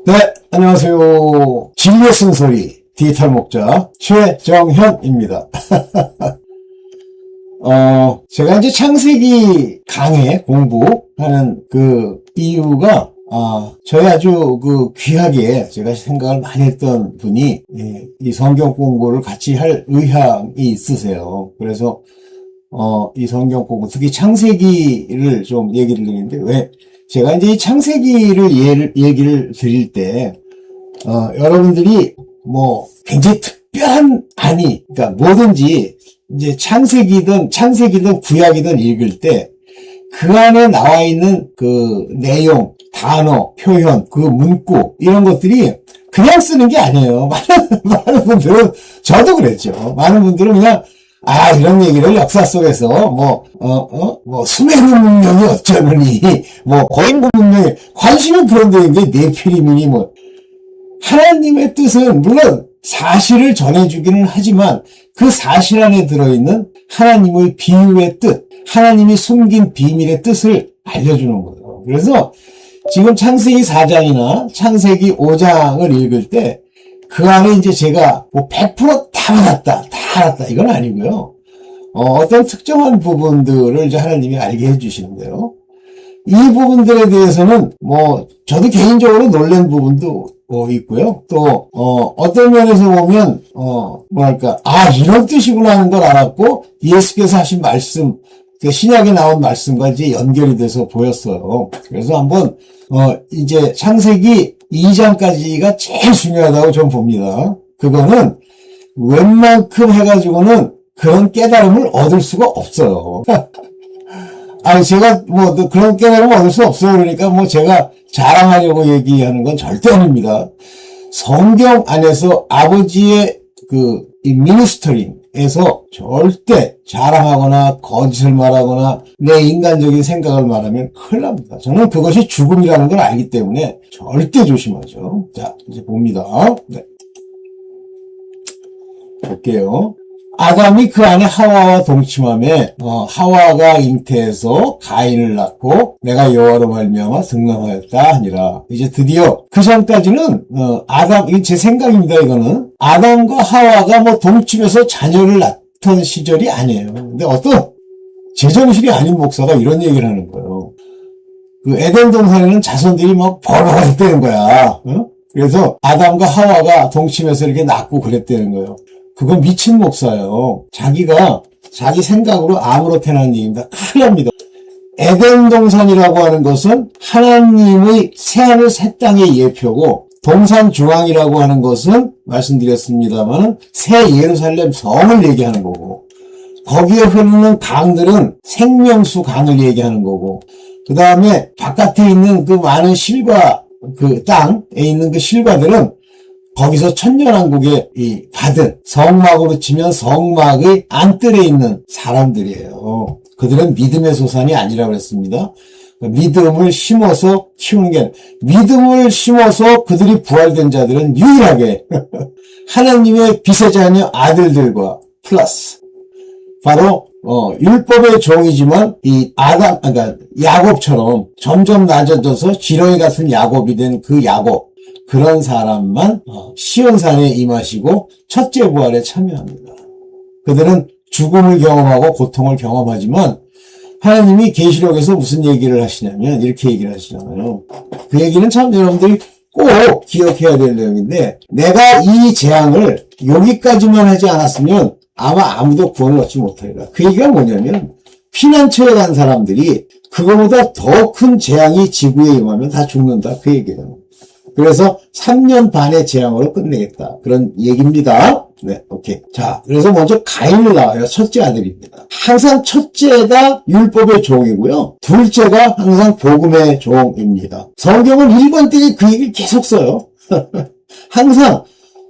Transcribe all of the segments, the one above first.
네, 안녕하세요. 진리의 쓴소리 디지털 목자 최정현입니다. 제가 이제 창세기 강의 공부하는 그 이유가 저희 아주 귀하게 제가 생각을 많이 했던 분이 이 성경 공부를 같이 할 의향이 있으세요. 그래서 이 성경 공부, 특히 창세기를 좀 얘기를 드리는데, 왜 제가 이제 이 창세기를 얘기를 드릴 때 여러분들이 뭐 굉장히 특별한 그러니까 뭐든지 이제 창세기든 구약이든 읽을 때 그 안에 나와 있는 그 내용, 단어, 표현, 그 문구 이런 것들이 그냥 쓰는 게 아니에요. 많은 분들은, 저도 그랬죠. 많은 분들은 그냥 이런 얘기를 역사 속에서, 수메르 문명이 어쩌느니, 고인고 문명이, 관심은 그런 데인데, 네피림이니, 하나님의 뜻은, 물론, 사실을 전해주기는 하지만, 그 사실 안에 들어있는 하나님의 비유의 뜻, 하나님이 숨긴 비밀의 뜻을 알려주는 거예요. 그래서, 지금 창세기 4장이나 창세기 5장을 읽을 때, 그 안에 이제 제가 100%다 알았다. 이건 아니고요. 어떤 특정한 부분들을 이제 하나님이 알게 해주시는데요. 이 부분들에 대해서는 저도 개인적으로 놀란 부분도 있고요. 또, 어떤 면에서 보면, 이런 뜻이구나 하는 걸 알았고, 예수께서 하신 말씀, 신약에 나온 말씀과 이제 연결이 돼서 보였어요. 그래서 한번, 이제 창세기 2장까지가 제일 중요하다고 좀 봅니다. 그거는 웬만큼 해가지고는 그런 깨달음을 얻을 수가 없어요. 제가 그런 깨달음을 얻을 수 없어요. 그러니까 제가 자랑하려고 얘기하는 건 절대 아닙니다. 성경 안에서 아버지의 이 미니스터링에서 절대 자랑하거나 거짓을 말하거나 내 인간적인 생각을 말하면 큰일 납니다. 저는 그것이 죽음이라는 걸 알기 때문에 절대 조심하죠. 자, 이제 봅니다. 네. 볼게요. 아담이 그 안에 하와와 동침함에 하와가 잉태해서 가인을 낳고 내가 여호와로 말미암아 등남하였다 하니라. 이제 드디어 그 전까지는 이게 제 생각입니다. 이거는 아담과 하와가 동침해서 자녀를 낳던 시절이 아니에요. 근데 어떤 제정신이 아닌 목사가 이런 얘기를 하는 거예요. 그 에덴 동산에는 자손들이 벌어가 있다는 거야. 그래서 아담과 하와가 동침해서 이렇게 낳고 그랬다는 거예요. 그건 미친 목사예요. 자기 생각으로 아무렇게나 하는 얘기입니다. 큰일 납니다. 에덴 동산이라고 하는 것은 하나님의 새하늘 새 땅의 예표고, 동산 중앙이라고 하는 것은 말씀드렸습니다만 새 예루살렘 성을 얘기하는 거고, 거기에 흐르는 강들은 생명수 강을 얘기하는 거고, 그 다음에 바깥에 있는 그 많은 실과 그 땅에 있는 그 실과들은 거기서 천년왕국에 받은, 성막으로 치면 성막의 안뜰에 있는 사람들이에요. 그들은 믿음의 소산이 아니라고 그랬습니다. 믿음을 심어서 키우는 게 아니라, 믿음을 심어서 그들이 부활된 자들은 유일하게 하나님의 빛의 자녀 아들들과 플러스 바로 율법의 종이지만 그러니까 야곱처럼 점점 낮아져서 지렁이 같은 야곱이 된 그 야곱, 그런 사람만 시온산에 임하시고 첫째 부활에 참여합니다. 그들은 죽음을 경험하고 고통을 경험하지만 하나님이 계시록에서 무슨 얘기를 하시냐면 이렇게 얘기를 하시잖아요. 그 얘기는 참 여러분들이 꼭 기억해야 될 내용인데, 내가 이 재앙을 여기까지만 하지 않았으면 아마 아무도 구원을 얻지 못하리라. 그 얘기가 뭐냐면, 피난처에 간 사람들이 그거보다 더 큰 재앙이 지구에 임하면 다 죽는다. 그 얘기예요. 그래서 3년 반의 재앙으로 끝내겠다. 그런 얘기입니다. 네, 오케이. 자, 그래서 먼저 가인을 낳아요. 첫째 아들입니다. 항상 첫째가 율법의 종이고요. 둘째가 항상 복음의 종입니다. 성경은 1권 때 그 얘기를 계속 써요. 항상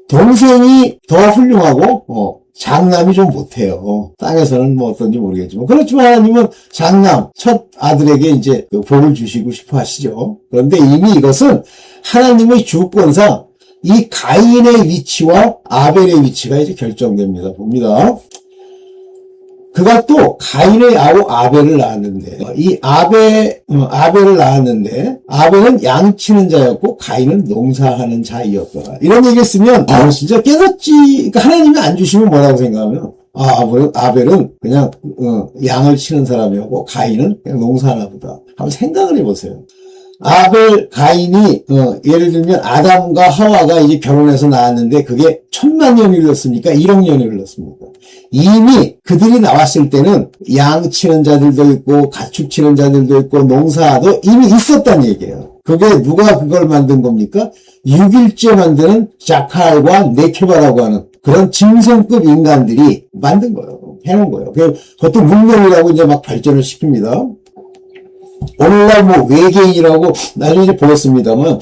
동생이 더 훌륭하고 장남이 좀 못해요. 땅에서는 어떤지 모르겠지만. 그렇지만 하나님은 장남, 첫 아들에게 이제 복을 주시고 싶어 하시죠. 그런데 이미 이것은 하나님의 주권상 이 가인의 위치와 아벨의 위치가 이제 결정됩니다. 봅니다. 그가 또 가인을 아우 아벨을 낳았는데, 이 아벨을 낳았는데, 아벨은 양치는 자였고, 가인은 농사하는 자이었더라. 이런 얘기 했으면, 진짜 깨닫지. 그러니까 하나님이 안 주시면 뭐라고 생각하면, 아벨은 그냥, 양을 치는 사람이었고, 가인은 그냥 농사하나 보다. 한번 생각을 해보세요. 아벨, 가인이, 예를 들면 아담과 하와가 이제 결혼해서 낳았는데 그게 1000만 년이 흘렀습니까? 1억 년이 흘렀습니까? 이미 그들이 나왔을 때는 양 치는 자들도 있고, 가축 치는 자들도 있고, 농사도 이미 있었단 얘기예요. 그게 누가 그걸 만든 겁니까? 6일째 만드는 자칼과 네케바라고 하는 그런 짐승급 인간들이 만든 거예요. 해놓은 거예요. 그것도 문명이라고 이제 막 발전을 시킵니다. 오늘날 뭐 외계인이라고 나중에 이제 보겠습니다만,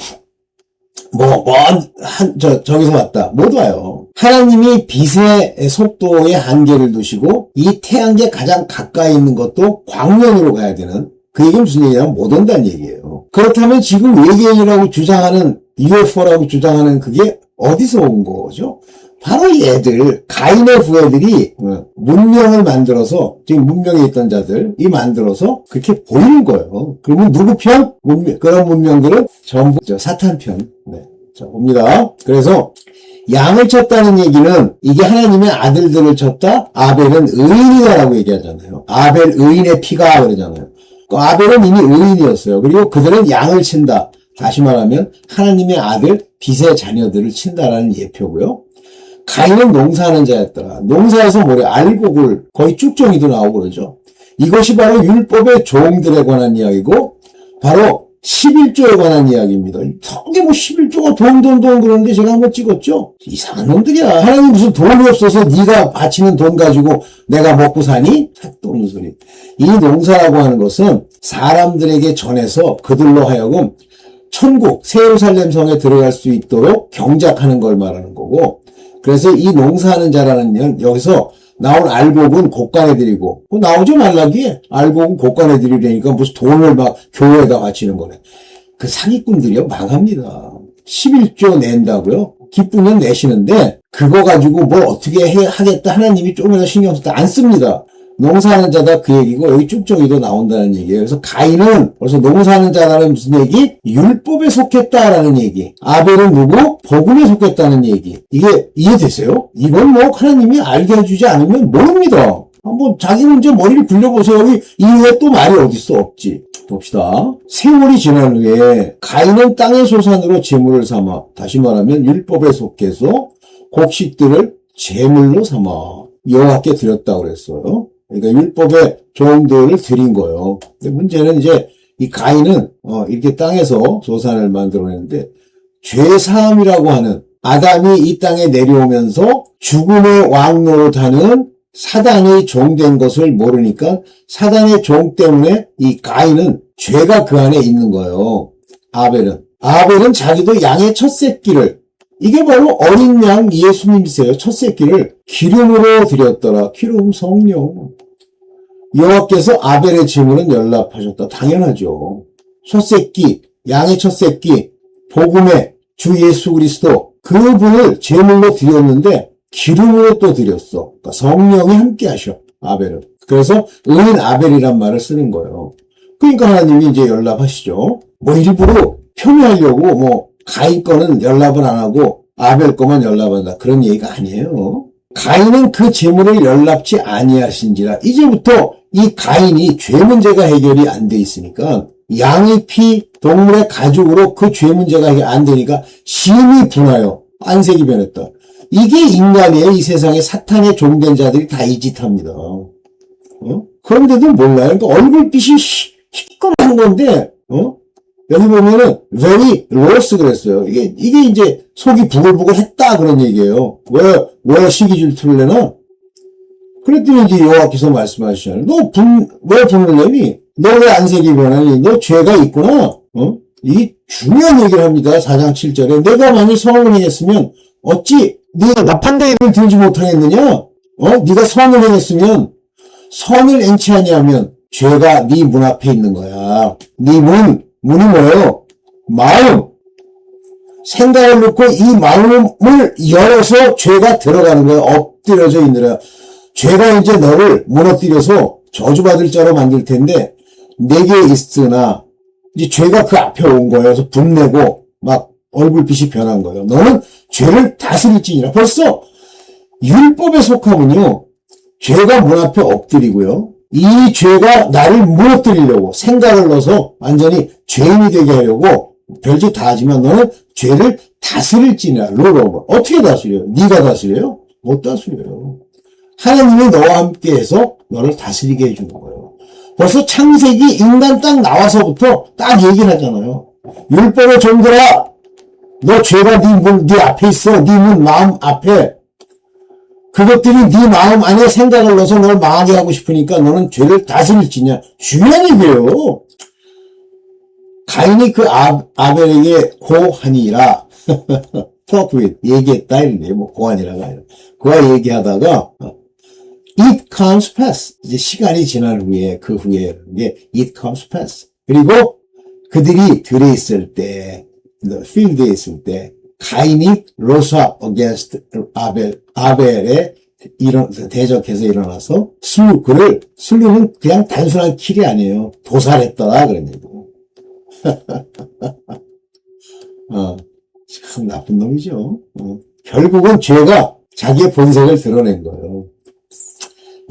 저기서 왔다. 못 와요. 하나님이 빛의 속도의 한계를 두시고, 이 태양계 가장 가까이 있는 것도 광년으로 가야 되는, 그 얘기는 무슨 얘기냐면 못 온다는 얘기예요. 그렇다면 지금 외계인이라고 주장하는, UFO라고 주장하는 그게 어디서 온 거죠? 바로 얘들, 가인의 후예들이 문명을 만들어서, 지금 문명에 있던 자들이 만들어서 그렇게 보이는 거예요. 그러면 누구 편? 그런 문명들은 전부 사탄 편. 네. 자, 봅니다. 그래서 양을 쳤다는 얘기는 이게 하나님의 아들들을 쳤다? 아벨은 의인이다라고 얘기하잖아요. 아벨 의인의 피가 그러잖아요. 아벨은 이미 의인이었어요. 그리고 그들은 양을 친다. 다시 말하면 하나님의 아들, 빛의 자녀들을 친다라는 예표고요. 가인은 농사하는 자였더라. 농사에서 뭐래? 알곡을 거의 쭉정이도 나오고 그러죠. 이것이 바로 율법의 종들에 관한 이야기고 바로 11조에 관한 이야기입니다. 저게 뭐 11조가 돈 그러는데 제가 한번 찍었죠. 이상한 놈들이야. 하나님 무슨 돈이 없어서 네가 바치는 돈 가지고 내가 먹고 사니? 택도 없는 소리. 이 농사라고 하는 것은 사람들에게 전해서 그들로 하여금 천국, 새 예루살렘 성에 들어갈 수 있도록 경작하는 걸 말하는 거고, 그래서 이 농사하는 자라는 건 여기서 나온 알곡은 곡간애들이고, 나오죠 말라기에. 알곡은 곡간애들이라니까 무슨 돈을 막 교회에다 바치는 거네. 그 사기꾼들이요 망합니다. 11조 낸다고요? 기쁘면 내시는데 그거 가지고 뭘 어떻게 하겠다 하나님이 조금이라도 신경 써도 안 씁니다. 농사하는 자다 그 얘기고 여기 쭉저기도 나온다는 얘기예요. 그래서 가인은 벌써 농사하는 자라는 무슨 얘기? 율법에 속했다라는 얘기. 아벨은 누구? 복음에 속했다는 얘기. 이게 이해되세요? 이건 뭐 하나님이 알게 해주지 않으면 모릅니다. 한번 자기 문제 머리를 굴려보세요. 여기 이후에 또 말이 어딨어? 없지. 봅시다. 세월이 지난 후에 가인은 땅의 소산으로 제물을 삼아, 다시 말하면 율법에 속해서 곡식들을 제물로 삼아 여호와께 드렸다고 그랬어요. 그러니까 율법의 종들을 드린 거예요. 근데 문제는 이제 이 가인은 이렇게 땅에서 소산을 만들어냈는데 죄사함이라고 하는 아담이 이 땅에 내려오면서 죽음의 왕노릇하는 사단의 종된 것을 모르니까 사단의 종 때문에 이 가인은 죄가 그 안에 있는 거예요. 아벨은 자기도 양의 첫 새끼를, 이게 바로 어린 양 예수님이세요. 첫 새끼를 기름으로 드렸더라. 기름 성령. 여호와께서 아벨의 제물은 연락하셨다. 당연하죠. 첫 새끼, 양의 첫 새끼, 복음의 주 예수 그리스도 그분을 제물로 드렸는데 기름으로 또 드렸어. 그러니까 성령이 함께 하셔. 아벨은. 그래서 의인 아벨이란 말을 쓰는 거예요. 그러니까 하나님이 이제 연락하시죠. 뭐 일부러 표명하려고 가인 거는 연락을 안 하고 아벨 거만 연락한다. 그런 얘기가 아니에요. 가인은 그 제물을 연락치 아니하신지라. 이제부터 이 가인이 죄 문제가 해결이 안 돼 있으니까 양의 피, 동물의 가죽으로 그 죄 문제가 해결 안 되니까 심히 분하여 안색이 변했다. 이게 인간이에요. 이 세상에 사탄의 종된 자들이 다 이 짓 합니다. 그런데도 몰라요. 그러니까 얼굴빛이 시꺼먼 건데, 여기 보면은 very lost 그랬어요. 이게 이제 속이 부글부글 했다 그런 얘기예요. 왜 시기 질투를 내나? 그랬더니 이제 여호와께서 말씀하시잖아요. 왜 분을 내니? 너 왜 안색이 변하니? 너 죄가 있구나. 이 중요한 얘기를 합니다. 4장 7절에. 내가 만일 선을 행했으면 어찌 네가 나판대를 들지 못하겠느냐? 네가 선을 행했으면 선을 행치 아니하면 죄가 네 문 앞에 있는 거야. 네 문이 뭐예요? 마음. 생각을 놓고 이 마음을 열어서 죄가 들어가는 거예요. 엎드려져 있느라. 죄가 이제 너를 무너뜨려서 저주받을 자로 만들 텐데, 내게 있으나, 이제 죄가 그 앞에 온 거예요. 그래서 분내고, 막 얼굴빛이 변한 거예요. 너는 죄를 다스릴지니라. 벌써 율법에 속하면요, 죄가 문 앞에 엎드리고요. 이 죄가 나를 무너뜨리려고 생각을 넣어서 완전히 죄인이 되게 하려고 별짓 다 하지만 너는 죄를 다스릴지니라. 롤오버. 어떻게 다스려요? 네가 다스려요? 못 다스려요. 하나님이 너와 함께해서 너를 다스리게 해주는 거예요. 벌써 창세기 인간 딱 나와서부터 딱 얘기를 하잖아요. 율법의 종들아, 너 죄가 네 앞에 있어. 네 문 마음 앞에. 그것들이 네 마음 안에 생각을 넣어서 널 망하게 하고 싶으니까 너는 죄를 다스릴지냐. 중요한 얘기예요. 가인이 그 아벨에게 고하니라. talk 얘기했다 이런데 뭐 고하니라가 아니라 그와 얘기하다가 it comes past. 이제 시간이 지난 후에 그 후에 이게 it comes past. 그리고 그들이 들에 있을 때 필드에 있을 때 가인이 rose up against 아벨에 대적해서 일어나서 슬루는 그냥 단순한 킬이 아니에요. 도살했더라 그런 얘기고. 참 나쁜 놈이죠. 결국은 죄가 자기의 본색을 드러낸 거예요.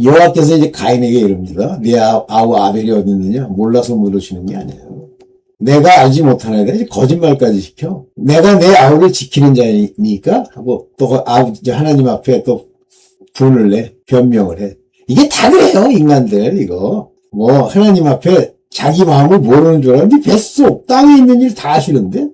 여호와께서 이제 가인에게 이릅니다. 네 아우 아벨이 어디 있느냐? 몰라서 물으시는 게 아니에요. 내가 알지 못하는 애가 이제 거짓말까지 시켜. 내가 내 아우를 지키는 자니까 하고 또 하나님 앞에 또 분을 내 변명을 해. 이게 다 그래요 인간들 이거. 뭐 하나님 앞에 자기 마음을 모르는 줄 알았는데 뱃속 땅에 있는 일 다 아시는데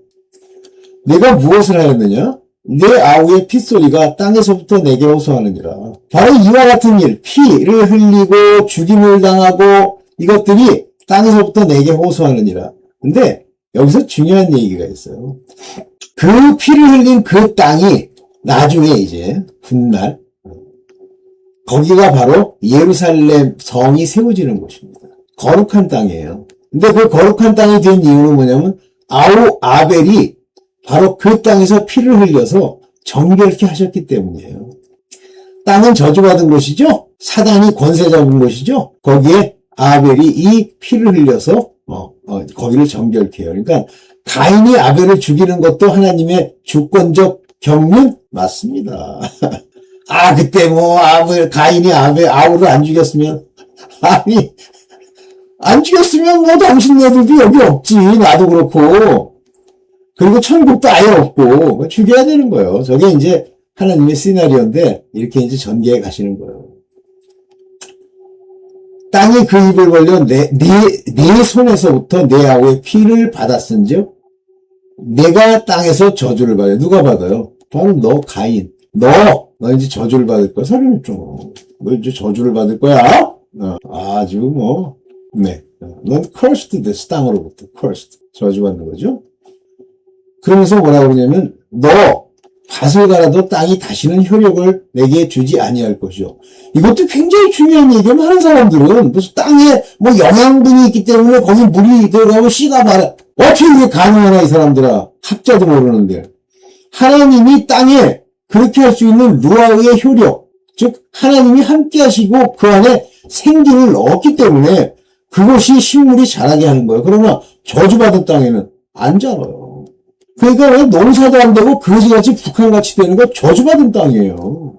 내가 무엇을 하였느냐? 내 아우의 핏소리가 땅에서부터 내게 호소하느니라. 바로 이와 같은 일, 피를 흘리고 죽임을 당하고 이것들이 땅에서부터 내게 호소하느니라. 근데 여기서 중요한 얘기가 있어요. 그 피를 흘린 그 땅이 나중에 이제 훗날 거기가 바로 예루살렘 성이 세워지는 곳입니다. 거룩한 땅이에요. 근데 그 거룩한 땅이 된 이유는 뭐냐면 아벨이 바로 그 땅에서 피를 흘려서 정결케 하셨기 때문이에요. 땅은 저주받은 곳이죠. 사단이 권세 잡은 곳이죠. 거기에 아벨이 이 피를 흘려서 거기를 정결케 해요. 그러니까 가인이 아벨을 죽이는 것도 하나님의 주권적 경륜 맞습니다. 그때 뭐 가인이 아우를 안 죽였으면 안 죽였으면 뭐 당신네들도 여기 없지. 나도 그렇고. 그리고 천국도 아예 없고 죽여야 되는 거예요. 저게 이제 하나님의 시나리오인데 이렇게 이제 전개해 가시는 거예요. 땅이 그 입을 벌려 네 손에서부터 내 아우의 피를 받았은즉 내가 땅에서 저주를 받아요. 누가 받아요? 바로 너 가인. 너 이제 저주를 받을 거야. 소리는 좀. 너 이제 저주를 받을 거야. 아주 뭐 네. 넌 cursed 됐어. 땅으로부터 cursed. 저주받는 거죠. 그러면서 뭐라고 그러냐면 너 밭을 갈아도 땅이 다시는 효력을 내게 주지 아니할 것이요. 이것도 굉장히 중요한 얘기예요. 많은 사람들은 무슨 땅에 뭐 영양분이 있기 때문에 거기 물이 들어가고 씨가 발아. 어떻게 이게 가능하나 이 사람들아. 학자도 모르는데. 하나님이 땅에 그렇게 할 수 있는 루아의 효력, 즉 하나님이 함께 하시고 그 안에 생기를 넣었기 때문에 그것이 식물이 자라게 하는 거예요. 그러나 저주받은 땅에는 안 자라요. 그러니까 왜 농사도 안 되고 거지같이 북한같이 되는 거 저주받은 땅이에요.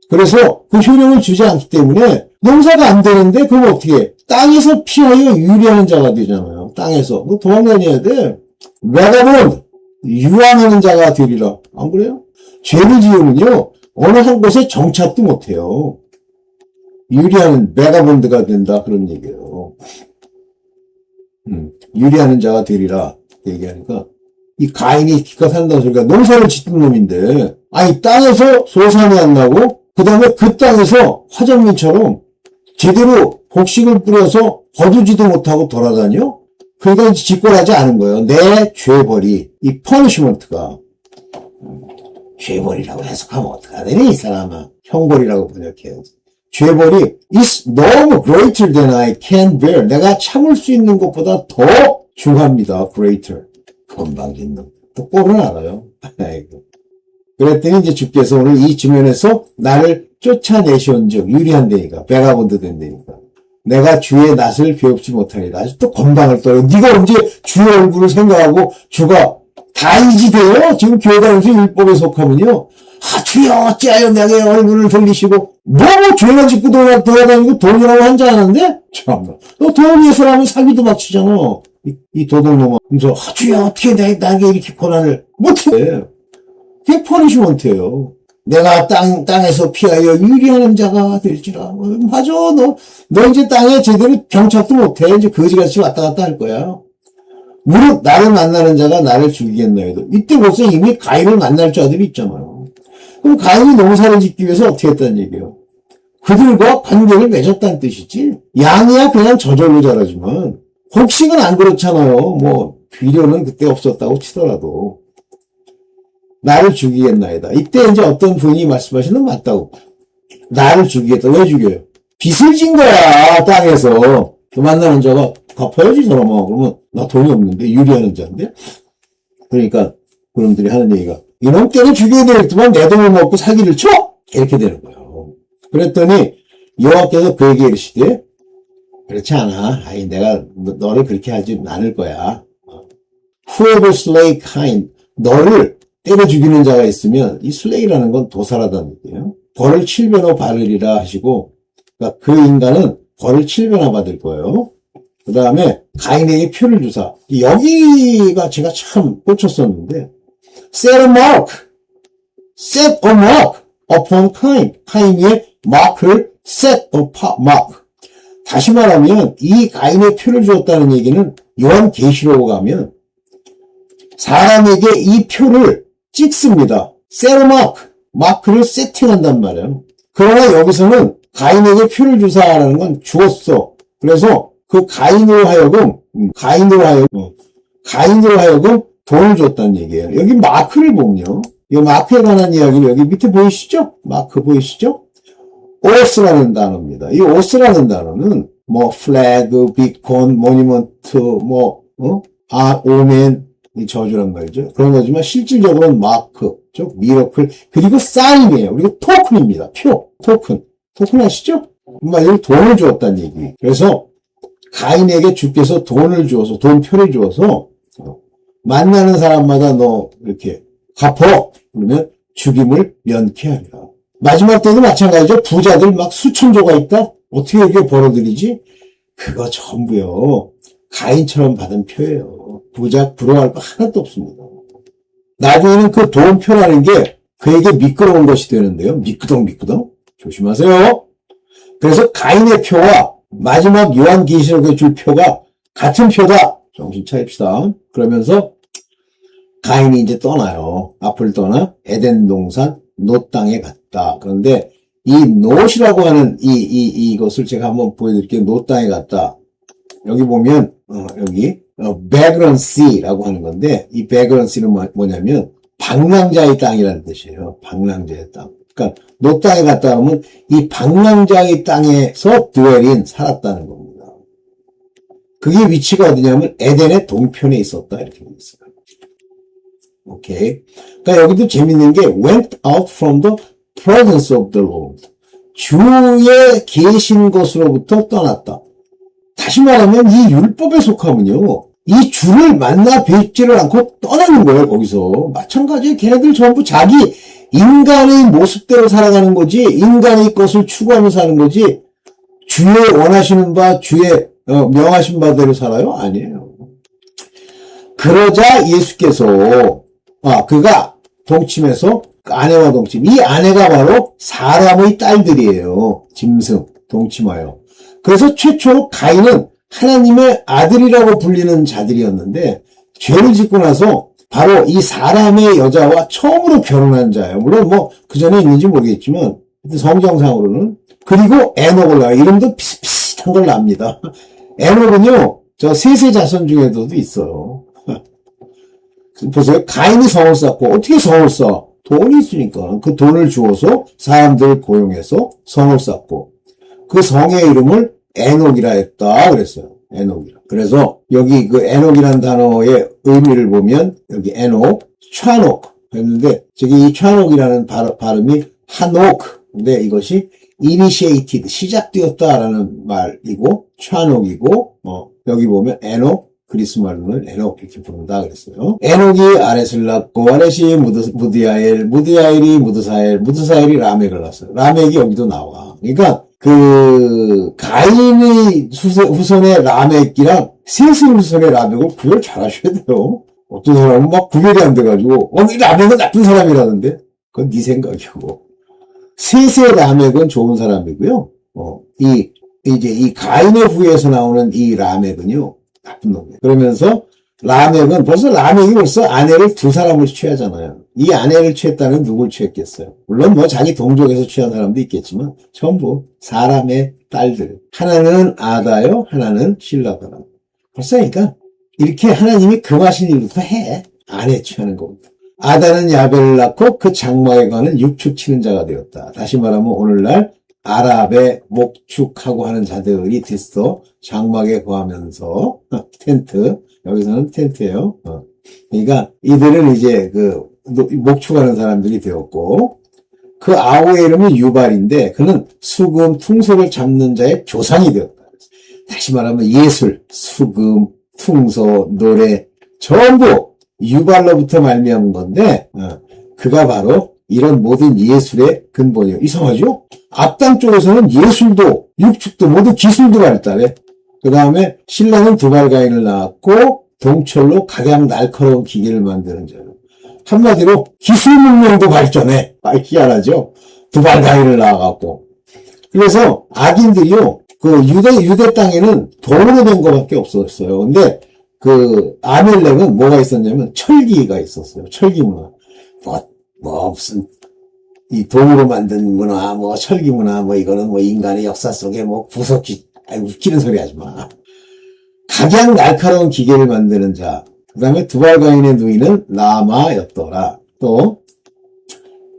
그래서 그 효력을 주지 않기 때문에 농사가 안 되는데 그럼 어떻게 해? 땅에서 피하여 유리하는 자가 되잖아요. 땅에서. 너 도망다녀야 돼. 외가본 유황하는 자가 되리라. 안 그래요? 죄를 지으면요. 어느 한 곳에 정착도 못해요. 유리하는 베가본드가 된다. 그런 얘기예요. 유리하는 자가 되리라. 얘기하니까 이 가인이 기껏 한다는 소리가 농사를 짓는 놈인데 땅에서 소산이 안 나고 그 다음에 그 땅에서 화정민처럼 제대로 곡식을 뿌려서 거두지도 못하고 돌아다녀? 그러니까 직권하지 않은 거예요. 내 죄벌이 이 퍼니시먼트가 죄벌이라고 해석하면 어떡하더니 이 사람아. 형벌이라고 번역해야지. 죄벌이 is 너무 greater than I can bear. 내가 참을 수 있는 것보다 더 중합니다. greater. 건방진 놈. 또 꼴은 알아요. 그랬더니 이제 주께서 오늘 이 주면에서 나를 쫓아내시온즉 유리한데니까 베가본드 된다니까. 내가 주의 낯을 배웁지 못하리라. 또 건방을 떨어. 네가 언제 주의 얼굴을 생각하고 주가 다 이지돼요? 지금 교회 다니면서 율법에 속하면요. 주여 어찌하여 내게 얼굴을 돌리시고 뭐 죄만 짓고 돌아다니고 돈이라고 한자하는데 참나. 너 돈 위해서라면 사기도 막 치잖아. 이 도둑놈아. 그래서 주여 어떻게 나에게 이렇게 고난을 못해. 그게 퍼니시먼트예요. 내가 땅에서 피하여 유리하는 자가 될지라. 맞아. 너 이제 땅에 제대로 경착도 못해. 이제 거지같이 왔다 갔다 할 거야. 무릇 나를 만나는 자가 나를 죽이겠나이도. 이때 벌써 이미 가인을 만날 자들이 있잖아요. 그럼 가인이 농사를 짓기 위해서 어떻게 했다는 얘기예요? 그들과 관계를 맺었다는 뜻이지. 양이야 그냥 저절로 자라지만 곡식은 안 그렇잖아요. 뭐 비료는 그때 없었다고 치더라도. 나를 죽이겠나이다. 이때 이제 어떤 분이 말씀하시는 거 맞다고. 나를 죽이겠다. 왜 죽여요? 빚을 진 거야, 땅에서. 그 만나는 자가 갚아야지, 사람아. 그러면 나 돈이 없는데, 유리하는 자인데. 그러니까, 그놈들이 하는 얘기가, 이놈 때는 죽여야 되겠지만 내 돈을 먹고 사기를 쳐? 이렇게 되는 거예요. 그랬더니, 여호와께서 그에게 이르시되, 그렇지 않아. 아니, 내가 너를 그렇게 하지 않을 거야. Whoever slay kind, 너를 때려 죽이는 자가 있으면 이 슬레이라는 건 도살하다는 얘기예요. 벌을 7배나 받으리라 하시고 그러니까 그 인간은 벌을 7배나 받을 거예요. 그 다음에 가인에게 표를 주사. 여기가 제가 참 꽂혔었는데 set a mark upon Cain. 카인의 마크를 set a mark. 다시 말하면 이 가인의 표를 주었다는 얘기는 요한계시록에 가면 사람에게 이 표를 찍습니다. 세르마크, 마크를 세팅한단 말이에요. 그러나 여기서는 가인에게 표를 주사라는 건 주었어. 그래서 그 가인으로 하여금 돈을 줬다는 얘기예요. 여기 마크를 보면요. 이 마크에 관한 이야기를 여기 밑에 보이시죠? 마크 보이시죠? 오스라는 단어입니다. 이 오스라는 단어는 뭐 플래그, 비콘, 모니먼트, 오멘 이 저주란 말이죠. 그런 거지만 실질적으로는 마크, 즉 미러클, 그리고 사인이에요. 그리고 토큰입니다. 토큰 아시죠? 한마디로 돈을 주었다는 얘기. 그래서 가인에게 주께서 돈을 주어서 돈표를 주어서 만나는 사람마다 너 이렇게 갚어. 그러면 죽임을 면케하리라. 마지막 때도 마찬가지죠. 부자들 막 수천조가 있다. 어떻게 이렇게 벌어들이지? 그거 전부요. 가인처럼 받은 표예요. 부자 부러워할 거 하나도 없습니다. 나중에는 그 돈표라는 게 그에게 미끄러운 것이 되는데요. 미끄덩 조심하세요. 그래서 가인의 표와 마지막 요한계시록에 줄 표가 같은 표다. 정신 차립시다. 그러면서 가인이 이제 떠나요. 앞을 떠나 에덴 동산 놋 땅에 갔다. 그런데 이 놋이라고 하는 이것을 제가 한번 보여드릴게요. 놋 땅에 갔다. 여기 보면 여기 베그런시라고 하는 건데 이 베그런시는 뭐냐면 방랑자의 땅이라는 뜻이에요. 방랑자의 땅. 그러니까 놋 땅에 갔다 오면 이 방랑자의 땅에서 드웰인 살았다는 겁니다. 그게 위치가 어디냐면 에덴의 동편에 있었다 이렇게 되어 있어요. 오케이. 그러니까 여기도 재밌는 게 went out from the presence of the Lord. 주의 계신 곳으로부터 떠났다. 다시 말하면 이 율법에 속하면요. 이 주를 만나 뵙지를 않고 떠나는 거예요, 거기서. 마찬가지에 걔네들 전부 자기 인간의 모습대로 살아가는 거지, 인간의 것을 추구하며 사는 거지, 주의 원하시는 바, 주의 명하신 바대로 살아요? 아니에요. 그러자 예수께서, 그가 동침해서 아내와 동침. 이 아내가 바로 사람의 딸들이에요. 짐승, 동침하여. 그래서 최초로 가인은 하나님의 아들이라고 불리는 자들이었는데 죄를 짓고 나서 바로 이 사람의 여자와 처음으로 결혼한 자예요. 물론 뭐 그전에 있는지 모르겠지만 성경상으로는. 그리고 에녹을 낳아요. 이름도 비슷비슷한 걸 납니다. 에녹은요. 저 셋의 자손 중에도 있어요. 보세요. 가인이 성을 쌓고 어떻게 성을 쌓아? 돈이 있으니까 그 돈을 주어서 사람들 고용해서 성을 쌓고 그 성의 이름을 에녹이라 했다 그랬어요. 에녹이라. 그래서 여기 그 에녹이라는 단어의 의미를 보면 여기 에녹, 촤녹 했는데 저기 이 촤녹이라는 발음이 한옥 근데 이것이 initiated, 시작되었다라는 말이고, 찬옥이고, 여기 보면 에녹, 그리스 말로는 에녹 이렇게 부른다 그랬어요. 에녹이 아렛을 낳고, 아렛이 무드야엘, 무드야엘이 무드사엘, 무드사엘이 라멕을 낳았어요. 라멕이 여기도 나와. 그러니까, 가인의 후손의 라멕이랑 셋의 후손의 라멕을 구별 잘 하셔야 돼요. 어떤 사람은 막 구별이 안 돼가지고, 이 라멕은 나쁜 사람이라는데? 그건 네 생각이고. 셋의 라멕은 좋은 사람이고요. 이 가인의 후예에서 나오는 이 라멕은요, 나쁜 놈이에요. 그러면서 라멕은 벌써 아내를 두 사람을 취하잖아요. 이 아내를 취했다는 누굴 취했겠어요? 물론 뭐 자기 동족에서 취한 사람도 있겠지만 전부 사람의 딸들. 하나는 아다요, 하나는 실라더라. 벌써 그러니까 이렇게 하나님이 금하신 일부터 해. 아내 취하는 겁니다. 아다는 야벨을 낳고 그 장막에 관한 육축 치는 자가 되었다. 다시 말하면 오늘날 아랍의 목축하고 하는 자들이 됐어. 장막에 거하면서 텐트, 여기서는 텐트예요. 그러니까 이들은 이제 목축하는 사람들이 되었고, 그 아우의 이름은 유발인데 그는 수금, 퉁소를 잡는 자의 조상이 되었다. 다시 말하면 예술, 수금, 퉁소, 노래 전부 유발로부터 말미암은 건데, 그가 바로 이런 모든 예술의 근본이에요. 이상하죠? 앞당 쪽에서는 예술도, 육축도 모두 기술도 발달해. 그 다음에 신라는 두발가인을 낳았고, 동철로 각양 날카로운 기계를 만드는 자예요. 한마디로 기술 문명도 발전해. 희한하죠? 두발가인을 낳아갖고. 그래서 악인들이요, 유대 땅에는 돈으로 된 것밖에 없었어요. 근데 아멜렉은 뭐가 있었냐면 철기가 있었어요. 철기 문화. 무슨 이 돈으로 만든 문화, 철기 문화, 이거는 인간의 역사 속에 구석기, 웃기는 소리 하지 마. 각양 날카로운 기계를 만드는 자. 그 다음에 두발가인의 누이는 라마였더라. 또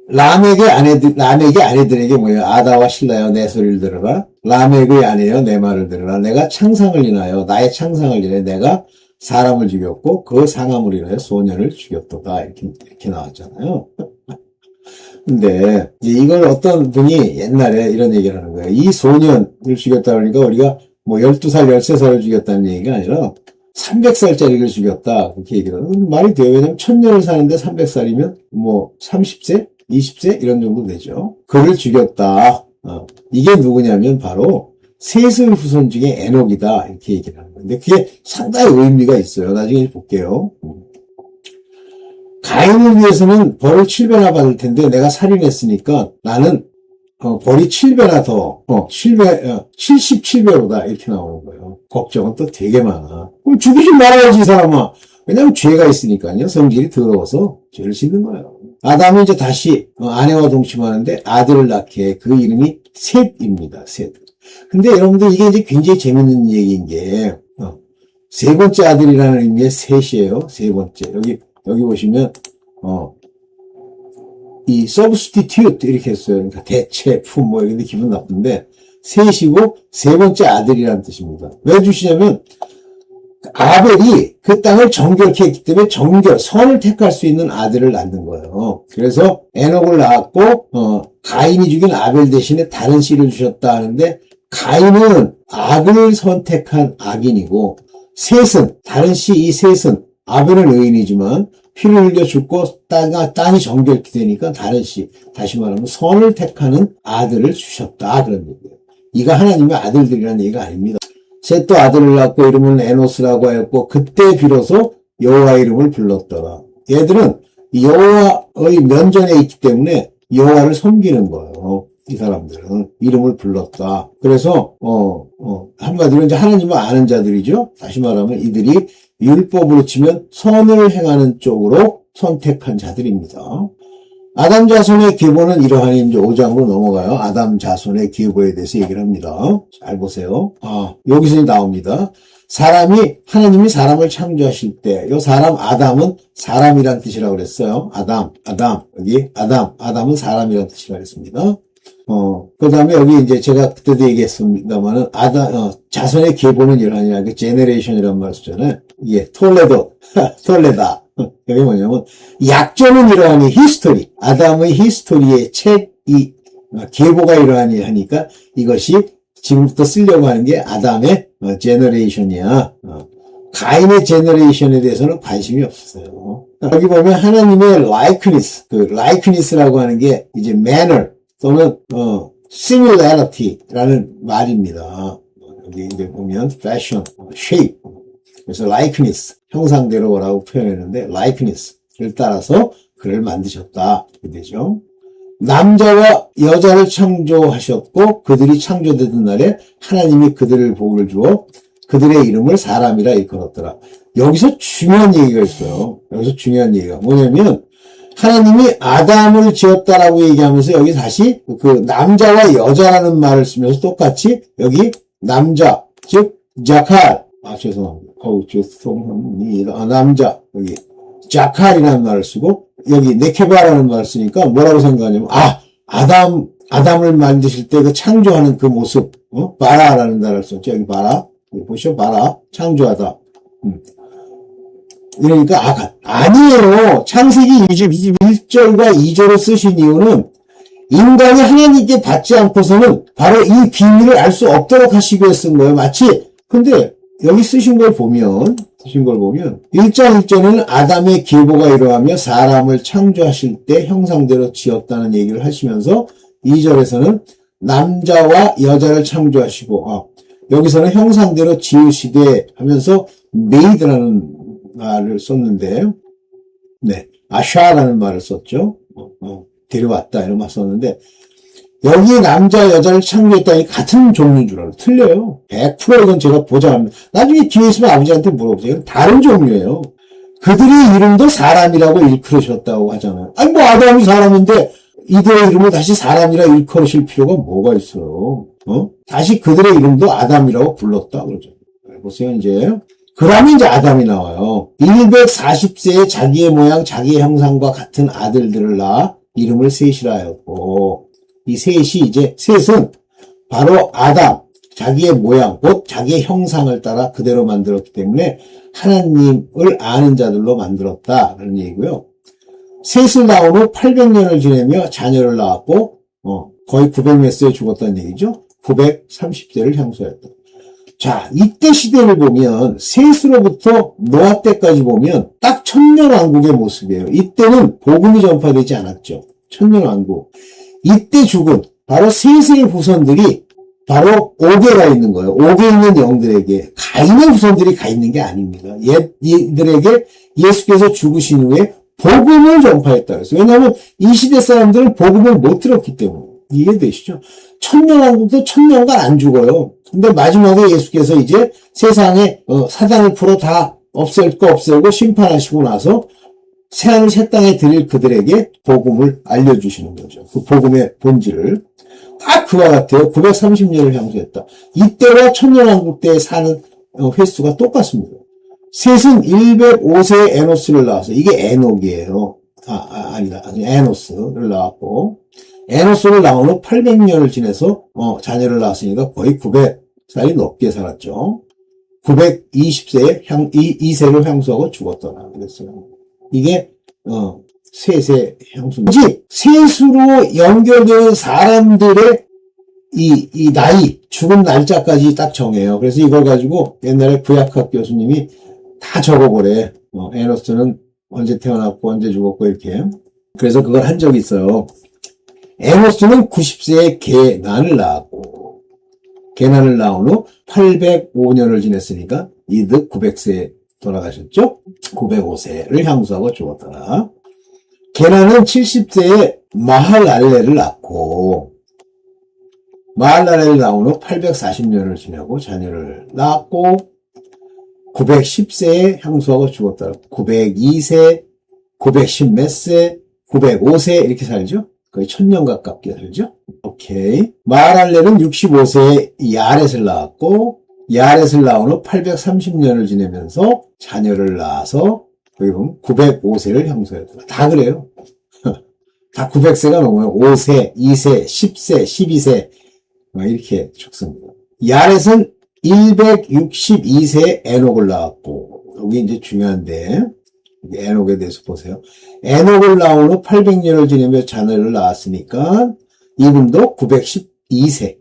라멕의 아내들에게 뭐예요? 아다와 실라여 내 소리를 들어라. 라멕의 아내여 내 말을 들어라. 내가 창상을 인하여 나의 창상을 인하여 내가 사람을 죽였고 그 상함을 인하여 소년을 죽였도다. 이렇게 나왔잖아요. 근데 이제 이걸 어떤 분이 옛날에 이런 얘기를 하는 거예요. 이 소년을 죽였다 그러니까 우리가 12살, 13살을 죽였다는 얘기가 아니라 300살짜리를 죽였다. 그렇게 얘기를 하는 말이 돼요. 왜냐면 1000년을 사는데 300살이면 30세? 20세? 이런 정도 되죠. 그를 죽였다. 이게 누구냐면 바로 셋의 후손 중에 에녹이다. 이렇게 얘기를 하는 건데 그게 상당히 의미가 있어요. 나중에 볼게요. 가인을 위해서는 벌을 7배나 받을 텐데 내가 살인했으니까 나는 벌이 7배나 더, 77배로다. 이렇게 나오는 거예요. 걱정은 또 되게 많아. 그럼 죽이지 말아야지, 이 사람아. 왜냐면 죄가 있으니까요. 성질이 더러워서 죄를 짓는 거예요. 아담이 이제 다시 아내와 동침하는데 아들을 낳게 해. 그 이름이 셋입니다. 셋. 근데 여러분들 이게 이제 굉장히 재밌는 얘기인 게, 세 번째 아들이라는 의미의 셋이에요. 세 번째. 여기 보시면, 이 substitute 이렇게 했어요. 그러니까 대체, 품, 이런데 기분 나쁜데, 셋이고 세 번째 아들이라는 뜻입니다. 왜 주시냐면, 아벨이 그 땅을 정결케 했기 때문에 선을 택할 수 있는 아들을 낳는 거예요. 그래서 에녹을 낳았고, 가인이 죽인 아벨 대신에 다른 씨를 주셨다 하는데, 가인은 악을 선택한 악인이고, 다른 씨 이 셋은, 아벨은 의인이지만, 피를 흘려 죽고 땅이 정결케 되니까 다른 씨, 다시 말하면 선을 택하는 아들을 주셨다. 그런 얘기예요. 이가 하나님의 아들들이라는 얘기가 아닙니다. 셋도 아들을 낳고 이름은 에노스라고 하였고 그때 비로소 여호와 이름을 불렀더라. 얘들은 여호와의 면전에 있기 때문에 여호와를 섬기는 거예요. 이 사람들은 이름을 불렀다. 그래서 한마디로 이제 하나님을 아는 자들이죠. 다시 말하면 이들이 율법으로 치면 선을 행하는 쪽으로 선택한 자들입니다. 아담 자손의 계보는 이러하니 이제 5장으로 넘어가요. 아담 자손의 계보에 대해서 얘기를 합니다. 잘 보세요. 여기서 나옵니다. 하나님이 사람을 창조하실 때, 요 사람 아담은 사람이란 뜻이라고 그랬어요. 아담은 사람이란 뜻이라고 했습니다. 그 다음에 여기 이제 제가 그때도 얘기했습니다만은, 자손의 계보는 이러하니라, 제네레이션이란 말 쓰잖아요. 이게, 톨레다. 여기 뭐냐면, 약조는 이러하니 히스토리. 아담의 히스토리의 책이 계보가 이러하니 하니까 이것이 지금부터 쓰려고 하는 게 아담의 제너레이션이야. 가인의 제너레이션에 대해서는 관심이 없었어요. 여기 보면 하나님의 likeness, 그 likenes스라고 하는 게 이제 manner 또는 similarity라는 말입니다. 여기 이제 보면 fashion, shape. 그래서 likeness, 형상대로라고 표현했는데 likeness를 따라서 그를 만드셨다. 그되죠. 남자와 여자를 창조하셨고 그들이 창조되던 날에 하나님이 그들을 복을 주어 그들의 이름을 사람이라 일컬었더라. 여기서 중요한 얘기가 있어요. 여기서 중요한 얘기가 뭐냐면 하나님이 아담을 지었다라고 얘기하면서 여기 다시 그 남자와 여자라는 말을 쓰면서 똑같이 여기 남자 즉 자칼 죄송합니다. 죄송합니다. 남자 여기 자칼이라는 말을 쓰고 여기 네케바라는 말을 쓰니까 뭐라고 생각하냐면 아담을 만드실 때 그 창조하는 그 모습 바라라는 단어를 썼죠. 여기 바라 보시죠. 바라 창조하다. 그러니까 아니에요. 창세기 21절과 2절을 쓰신 이유는 인간이 하나님께 받지 않고서는 바로 이 비밀을 알 수 없도록 하시기 위해 쓴 거예요. 마치 근데 여기 쓰신 걸 보면 1장 1절에는 아담의 계보가 이러하며 사람을 창조하실 때 형상대로 지었다는 얘기를 하시면서 2절에서는 남자와 여자를 창조하시고 여기서는 형상대로 지으시되 하면서 made라는 말을 썼는데 아샤라는 말을 썼죠. 데려왔다 이런 말 썼는데 여기 남자 여자를 창조했다니 같은 종류인 줄 알아요. 틀려요. 100% 이건 제가 보장합니다. 나중에 기회 있으면 아버지한테 물어보세요. 다른 종류예요. 그들의 이름도 사람이라고 일컬으셨다고 하잖아요. 아니 뭐 아담이 사람인데 이들의 이름을 다시 사람이라 일컬으실 필요가 뭐가 있어요. 다시 그들의 이름도 아담이라고 불렀다 그러죠. 보세요 이제. 그러면 이제 아담이 나와요. 140세에 자기의 모양 자기의 형상과 같은 아들들을 낳아 이름을 셋이라 하였고 이 셋이 이제 셋은 바로 아담 자기의 모양 곧 자기의 형상을 따라 그대로 만들었기 때문에 하나님을 아는 자들로 만들었다라는 얘기고요. 셋을 낳은 후 800년을 지내며 자녀를 낳았고 거의 900몇 세에 죽었다는 얘기죠. 930세를 향수하였다. 자, 이때 시대를 보면 셋으로부터 노아 때까지 보면 딱 천년왕국의 모습이에요. 이때는 복음이 전파되지 않았죠. 천년왕국. 이때 죽은 바로 셋의 후손들이 바로 옥에가 있는 거예요. 옥에 있는 영들에게 가인의 후손들이 가 있는 게 아닙니다. 이들에게 예수께서 죽으신 후에 복음을 전파했다 그랬어요. 왜냐하면 이 시대 사람들은 복음을 못 들었기 때문에. 이해되시죠? 천년왕국도 천년간 안 죽어요. 근데 마지막에 예수께서 이제 세상에 사단을 풀어 다 없앨 거 없애고 심판하시고 나서 새하늘 새 땅에 드릴 그들에게 복음을 알려주시는 거죠. 그 복음의 본질을. 딱 그와 같아요. 930년을 향수했다. 이때와 천년왕국 때 사는 횟수가 똑같습니다. 셋은 105세에 에노스를 낳아서 이게 에녹이에요. 아니다. 에노스를 낳았고 에노스를 낳은 후 800년을 지내서 자녀를 낳았으니까 거의 900살이 넘게 살았죠. 920세에 2세를 향수하고 죽었더라 그랬어요. 이게 셋의 향수인지 셋으로 연결되는 사람들의 이 나이 죽은 날짜까지 딱 정해요. 그래서 이걸 가지고 옛날에 구약학 교수님이 다 적어보래. 에노스는 언제 태어났고 언제 죽었고 이렇게. 그래서 그걸 한 적이 있어요. 에노스는 90세에 게난을 낳았고 게난을 낳은 후 805년을 지냈으니까 이득 900세에 돌아가셨죠? 905세를 향수하고 죽었더라. 게난은 70세에 마할랄레를 낳고 마할랄레를 낳은 후 840년을 지내고 자녀를 낳았고 910세에 향수하고 죽었더라. 902세, 910 몇 세, 905세 이렇게 살죠? 거의 1000년 가깝게 살죠? 오케이. 마할랄레는 65세에 야렛을 낳았고 야렛을 낳은 후 830년을 지내면서 자녀를 낳아서 여기 보면 905세를 향수했다. 다 그래요. 다 900세가 넘어요. 5세, 2세, 10세, 12세 이렇게 죽습니다. 야렛은 162세에 에녹을 낳았고 여기 이제 중요한데 에녹에 대해서 보세요. 에녹을 낳은 후 800년을 지내며 자녀를 낳았으니까 이분도 912세,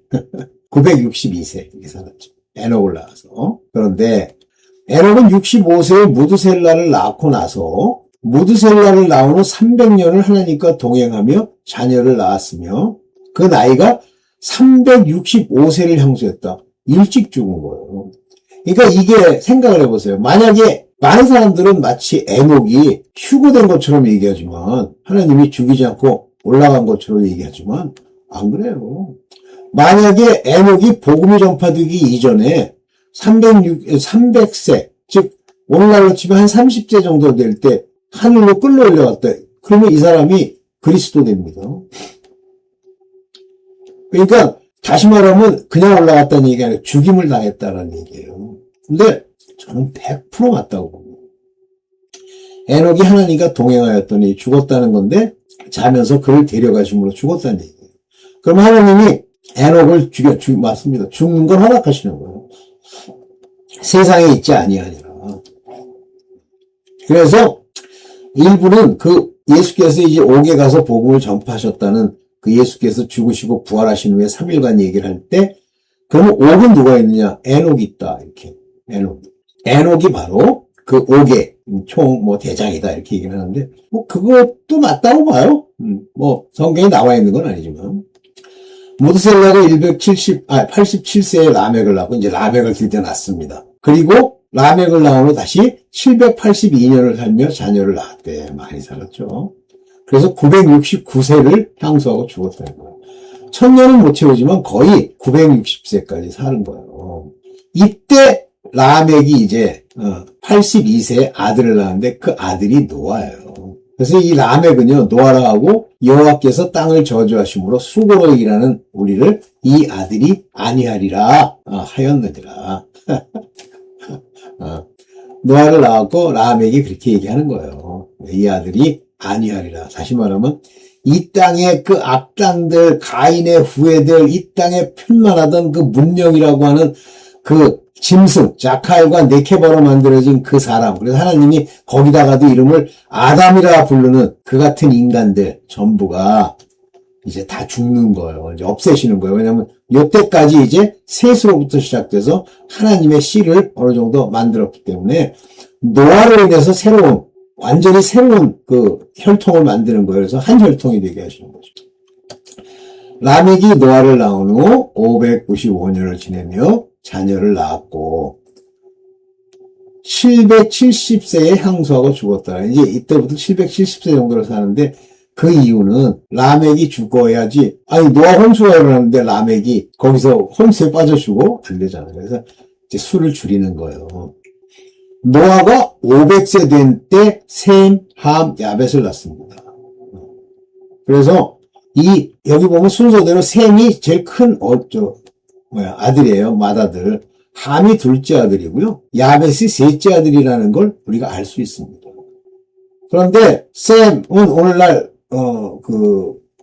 962세 이렇게 살았죠. 에녹을 낳아서. 그런데 에녹은 65세에 무드셀라를 낳고 나서 무드셀라를 낳은 후 300년을 하나님과 동행하며 자녀를 낳았으며 그 나이가 365세를 향수했다. 일찍 죽은 거예요. 그러니까 이게 생각을 해보세요. 만약에 많은 사람들은 마치 에녹이 휴거된 것처럼 얘기하지만 하나님이 죽이지 않고 올라간 것처럼 얘기하지만 안 그래요. 만약에 에녹이 복음이 전파되기 이전에 300세, 즉 오늘날로 치면 한 30세 정도 될 때 하늘로 끌어올려갔다. 그러면 이 사람이 그리스도 됩니다. 그러니까 다시 말하면 그냥 올라갔다는 얘기가 아니라 죽임을 당했다는 얘기예요. 근데 저는 100% 맞다고 봅니다. 에녹이 하나님과 동행하였더니 죽었다는 건데 자면서 그를 데려가심으로 죽었다는 얘기예요. 그럼 하나님이 에녹을 맞습니다. 죽는 걸 허락하시는 거예요. 세상에 있지 아니하니라. 그래서 일부는 그 예수께서 이제 옥에 가서 복음을 전파하셨다는 그 예수께서 죽으시고 부활하신 후에 3일간 얘기를 할 때, 그러면 옥은 누가 있느냐? 에녹이 있다. 이렇게. 에녹이 바로 그 옥의 대장이다. 이렇게 얘기를 하는데, 그것도 맞다고 봐요. 성경에 나와 있는 건 아니지만. 무드셀라가 87세에 라멕을 낳고, 이제 라멕을 드디어 낳습니다. 그리고 라멕을 낳은 후 다시 782년을 살며 자녀를 낳았대. 많이 살았죠. 그래서 969세를 향수하고 죽었다는 거예요. 1000년은 못 채우지만 거의 960세까지 사는 거예요. 이때 라멕이 이제 82세에 아들을 낳았는데 그 아들이 노아예요. 그래서 이 라멕은요, 노아라고 여호와께서 땅을 저주하심으로 수고로 일하는 우리를 이 아들이 아니하리라 하였느니라. 노아를 낳았고 라멕이 그렇게 얘기하는 거예요. 이 아들이 아니하리라. 다시 말하면 이 땅의 그 악당들, 가인의 후예들, 이 땅에 편만하던 그 문명이라고 하는 그 짐승, 자칼과 네케바로 만들어진 그 사람. 그래서 하나님이 거기다가도 이름을 아담이라 부르는 그 같은 인간들 전부가 이제 다 죽는 거예요. 이제 없애시는 거예요. 왜냐하면 요때까지 이제 셋으로부터 시작돼서 하나님의 씨를 어느 정도 만들었기 때문에 노아로 인해서 완전히 새로운 그 혈통을 만드는 거예요. 그래서 한 혈통이 되게 하시는 거죠. 라멕이 노아를 낳은 후 595년을 지내며 자녀를 낳았고 770세에 향수하고 죽었다. 이제 이때부터 770세 정도를 사는데 그 이유는 라멕이 죽어야지. 노아 홍수가 일어났는데 라멕이 거기서 홍수에 빠져 죽어? 안 되잖아요. 그래서 이제 수를 줄이는 거예요. 노아가 500세 된 때 셈, 함, 야벳을 낳습니다. 그래서 여기 보면 순서대로 셈이 제일 큰 아들이에요. 맏아들. 함이 둘째 아들이고요. 야벳이 셋째 아들이라는 걸 우리가 알 수 있습니다. 그런데 셈은 오늘날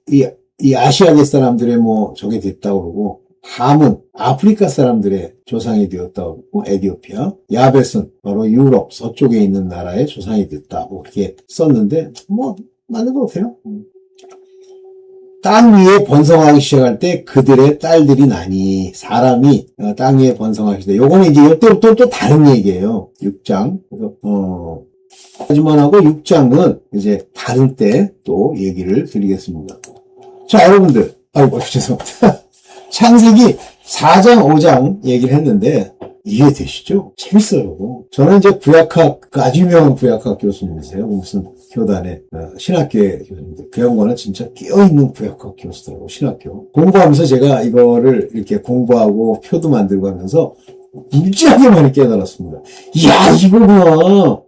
이 아시아계 사람들의 저게 됐다고 그러고, 함은 아프리카 사람들의 조상이 되었다고 그러고, 에티오피아. 야벳은 바로 유럽 서쪽에 있는 나라의 조상이 됐다고 그렇게 썼는데, 맞는 것 같아요. 땅 위에 번성하기 시작할 때 그들의 딸들이 나니, 사람이 땅 위에 번성하기 시작. 요거는 이제 이때부터 또 다른 얘기예요. 6장. 그래서, 하지만 하고 6장은 이제 다른 때 또 얘기를 드리겠습니다. 자, 여러분들. 죄송합니다. 창세기 4장, 5장 얘기를 했는데, 이해되시죠? 재밌어요. 저는 이제 구약학, 아주 유명한 구약학 교수님이세요. 무슨 교단의 신학교의 교수님인데, 그 양반은 진짜 끼어있는 구약학 교수더라고, 신학교. 공부하면서 제가 이거를 이렇게 공부하고 표도 만들고 하면서 무지하게 많이 깨달았습니다. 이야, 이거구나.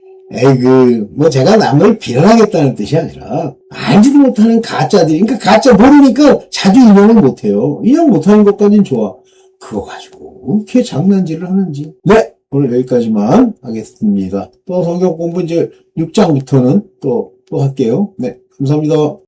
제가 남을 비난하겠다는 뜻이 아니라, 알지도 못하는 가짜들이, 그러니까 가짜 모르니까 자기 인용을 못해요. 인용 못하는 것까진 좋아. 그거 가지고, 이렇게 장난질을 하는지. 네! 오늘 여기까지만 하겠습니다. 또 성경 공부 이제 6장부터는 또 할게요. 네. 감사합니다.